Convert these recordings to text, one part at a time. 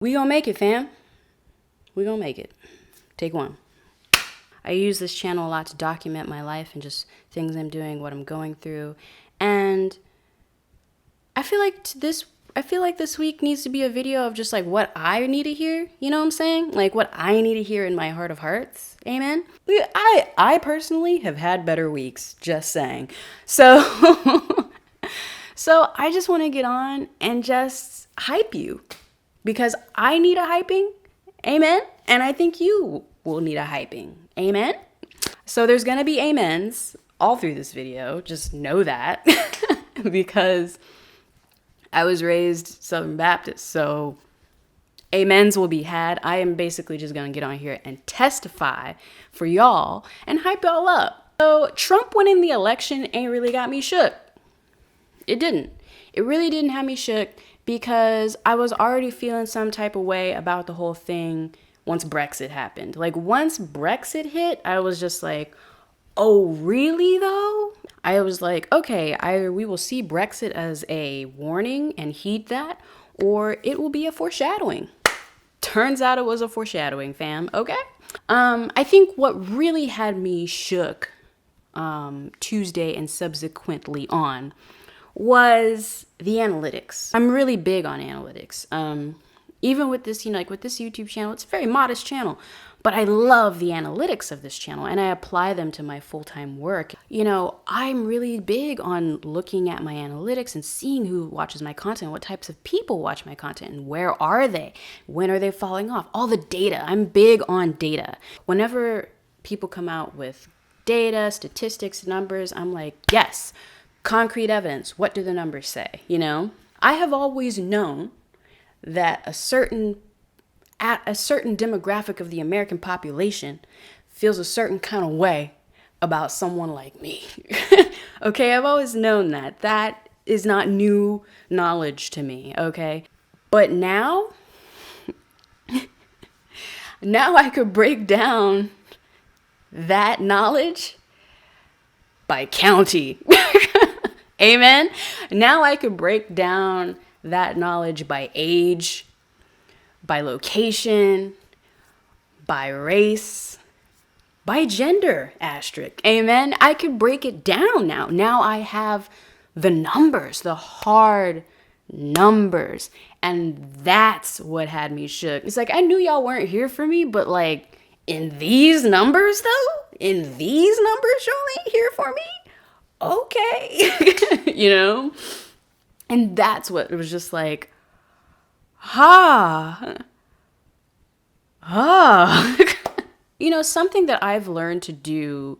We gonna make it, fam. We gonna make it. Take one. I use this channel a lot to document my life and just things I'm doing, what I'm going through. And I feel like this week needs to be a video of just like what I need to hear. You know what I'm saying? Like what I need to hear in my heart of hearts. Amen. I personally have had better weeks, just saying. So so I just want to get on and just hype you because I need a hyping. Amen. And I think you will need a hyping. Amen. So there's going to be amens all through this video. Just know that because I was raised Southern Baptist. So amens will be had. I am basically just going to get on here and testify for y'all and hype y'all up. So Trump winning the election ain't really got me shook. It didn't. It really didn't have me shook because I was already feeling some type of way about the whole thing once Brexit happened. Like once Brexit hit, I was just like, oh, really though? I was like, okay, either we will see Brexit as a warning and heed that, or it will be a foreshadowing. Turns out it was a foreshadowing, fam. Okay. I think what really had me shook Tuesday and subsequently on was the analytics. I'm really big on analytics. Even with this, like with this YouTube channel, it's a very modest channel, but I love the analytics of this channel and I apply them to my full-time work. I'm really big on looking at my analytics and seeing who watches my content, what types of people watch my content, and where are they? When are they falling off? All the data. I'm big on data. Whenever people come out with data, statistics, numbers, I'm like, yes, concrete evidence. What do the numbers say? I have always known that a certain demographic of the American population feels a certain kind of way about someone like me. Okay, I've always known that. That is not new knowledge to me, okay? But now I could break down that knowledge by county. Amen. Now I could break down that knowledge by age, by location, by race, by gender, asterisk. Amen. I could break it down now. Now I have the numbers, the hard numbers. And that's what had me shook. It's like, I knew y'all weren't here for me, but like in these numbers though, y'all ain't here for me. Okay. And that's what it was just like, something that I've learned to do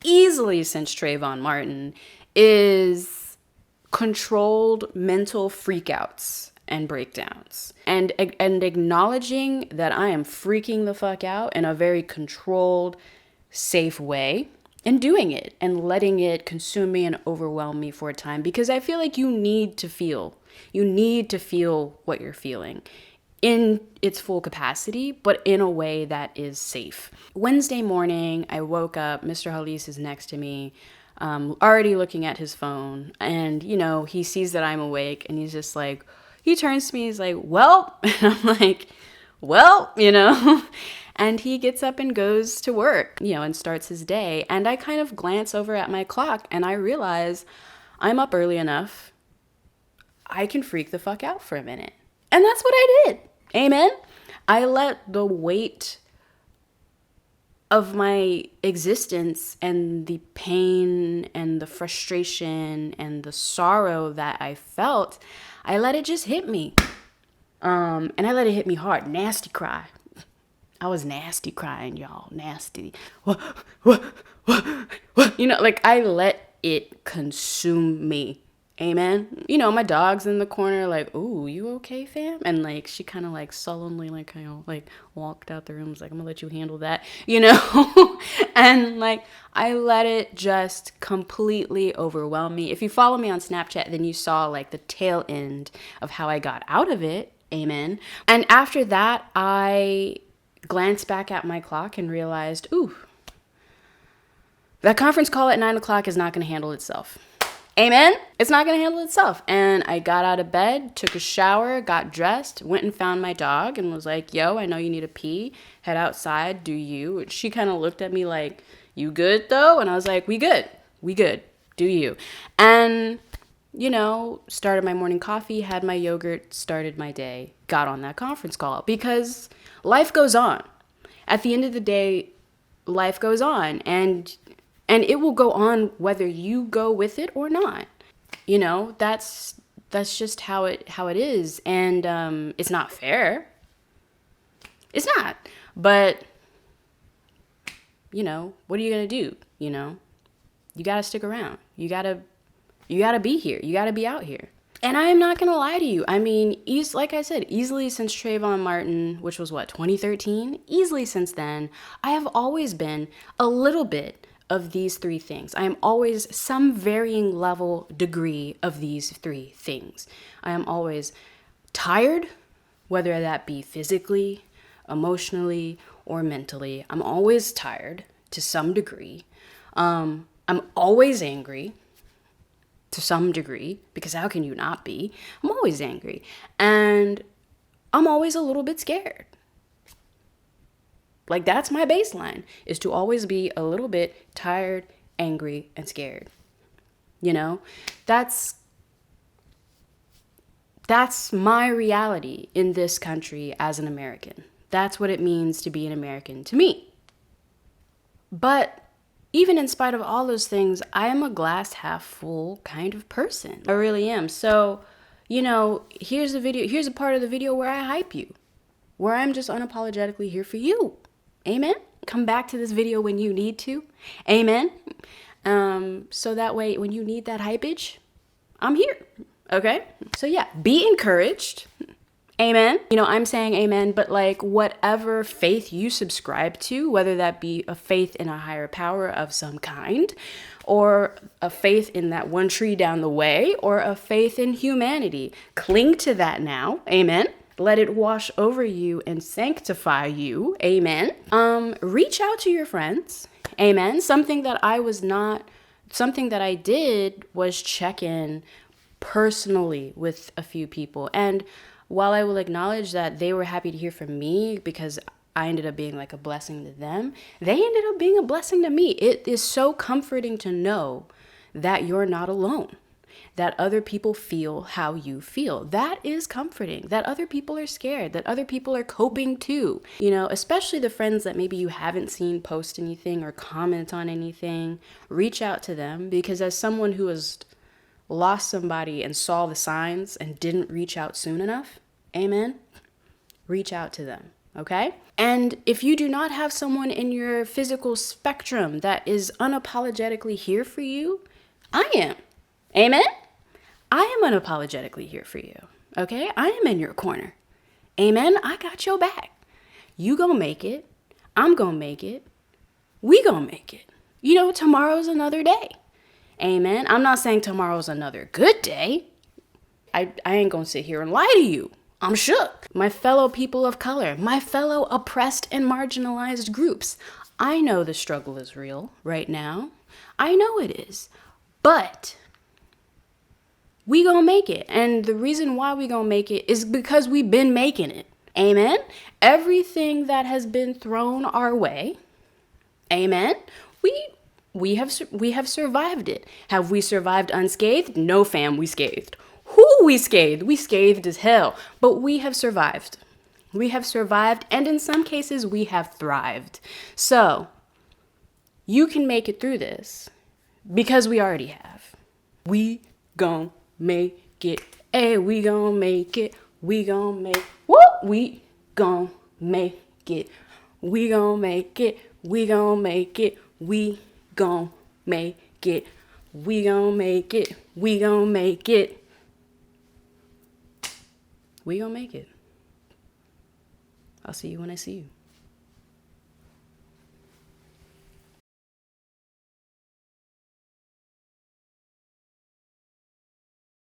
easily since Trayvon Martin is controlled mental freakouts and breakdowns and acknowledging that I am freaking the fuck out in a very controlled, safe way. And doing it and letting it consume me and overwhelm me for a time because I feel like you need to feel what you're feeling in its full capacity, but in a way that is safe. Wednesday morning, I woke up, Mr. Hallease is next to me, already looking at his phone and, he sees that I'm awake and he's just like, he turns to me, he's like, well, and I'm like, well, and he gets up and goes to work, and starts his day. And I kind of glance over at my clock and I realize I'm up early enough. I can freak the fuck out for a minute. And that's what I did. Amen. I let the weight of my existence and the pain and the frustration and the sorrow that I felt, I let it just hit me. And I let it hit me hard. Nasty cry. I was nasty crying, y'all. Nasty. I let it consume me. Amen. My dog's in the corner like, ooh, you okay, fam? And like, she kind of like sullenly walked out the room. Was like, I'm gonna let you handle that, And like, I let it just completely overwhelm me. If you follow me on Snapchat, then you saw like the tail end of how I got out of it. Amen. And after that, I glanced back at my clock and realized, ooh, that conference call at 9 o'clock is not going to handle itself. Amen? It's not going to handle itself. And I got out of bed, took a shower, got dressed, went and found my dog and was like, yo, I know you need a pee. Head outside, do you? She kind of looked at me like, you good though? And I was like, we good. We good. Do you? And, you know, started my morning coffee, had my yogurt, started my day, got on that conference call because life goes on. At the end of the day, life goes on and it will go on whether you go with it or not. You know, that's just how it is. And it's not fair. It's not. But, you know, what are you going to do? You know, you got to stick around. You got to be here. You got to be out here. And I am not going to lie to you. I mean, like I said, easily since Trayvon Martin, which was 2013, easily since then, I have always been a little bit of these three things. I am always some varying level degree of these three things. I am always tired, whether that be physically, emotionally, or mentally. I'm always tired to some degree. I'm always angry to some degree, because how can you not be? I'm always angry. And I'm always a little bit scared. Like, that's my baseline, is to always be a little bit tired, angry, and scared. You know, that's my reality in this country as an American. That's what it means to be an American to me. But even in spite of all those things, I am a glass half full kind of person. I really am. So, you know, here's a part of the video where I hype you, where I'm just unapologetically here for you. Amen? Come back to this video when you need to. Amen? So that way, when you need that hypeage, I'm here. Okay? So yeah, be encouraged. Amen. You know, I'm saying amen, but like whatever faith you subscribe to, whether that be a faith in a higher power of some kind, or a faith in that one tree down the way, or a faith in humanity, cling to that now. Amen. Let it wash over you and sanctify you. Amen. Reach out to your friends. Amen. Something that I did was check in personally with a few people. And while I will acknowledge that they were happy to hear from me because I ended up being like a blessing to them, they ended up being a blessing to me. It is so comforting to know that you're not alone, that other people feel how you feel. That is comforting, that other people are scared, that other people are coping too. You know, especially the friends that maybe you haven't seen post anything or comment on anything, reach out to them, because as someone who has lost somebody and saw the signs and didn't reach out soon enough, amen, reach out to them, okay? And if you do not have someone in your physical spectrum that is unapologetically here for you, I am. Amen? I am unapologetically here for you, okay? I am in your corner. Amen? I got your back. You gonna make it. I'm gonna make it. We gonna make it. You know, tomorrow's another day. Amen? I'm not saying tomorrow's another good day. I ain't gonna sit here and lie to you. I'm shook. My fellow people of color, my fellow oppressed and marginalized groups, I know the struggle is real right now. I know it is. But we gonna make it. And the reason why we gonna make it is because we've been making it. Amen? Everything that has been thrown our way, amen, we have survived it. Have we survived unscathed? No, fam, we scathed. Who we scathed? We scathed as hell. But we have survived. We have survived, and in some cases, we have thrived. So, you can make it through this because we already have. We gon' make it. Hey, we gon' make it. We gon' make woo. We gon' make it. We gon' make it. We gon' make it. We gon' make it. We gon' make it. We gon' make it. We gonna make it. I'll see you when I see you.